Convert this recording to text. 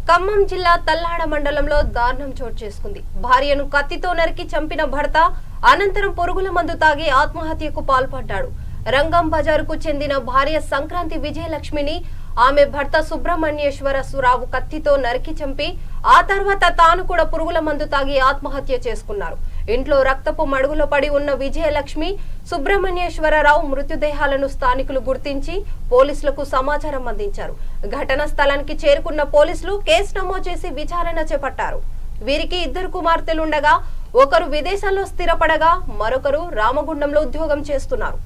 ఖమ్మం జిల్లా తల్లాడ మండలంలో దారుణం చోటు చేసుకుంది. భార్యను కత్తితో నరికి చంపిన భర్త అనంతరం పురుగుల మందు తాగి ఆత్మహత్యకు పాల్పడ్డాడు. రంగం బజారుకు చెందిన భార్య సంక్రాంతి విజయలక్ష్మిని ఆమె భర్త సుబ్రహ్మణ్యేశ్వరరావు కత్తితో నరికి చంపి ఆ తర్వాత తాను కూడా పురుగుల మందు తాగి ఆత్మహత్య చేసుకున్నారు. ఇంట్లో రక్తపు మడుగులో పడి ఉన్న విజయలక్ష్మి, సుబ్రహ్మణ్యేశ్వరరావు మృతదేహాలను స్థానికులు గుర్తించి పోలీసులకు సమాచారం అందించారు. ఘటనా స్థలానికి చేరుకున్న పోలీసులు కేసు నమోదు చేసి విచారణ చేపట్టారు. వీరికి 2 కుమార్తెలుండగా ఒకరు విదేశాల్లో స్థిరపడగా మరొకరు రామగుండంలో ఉద్యోగం చేస్తున్నారు.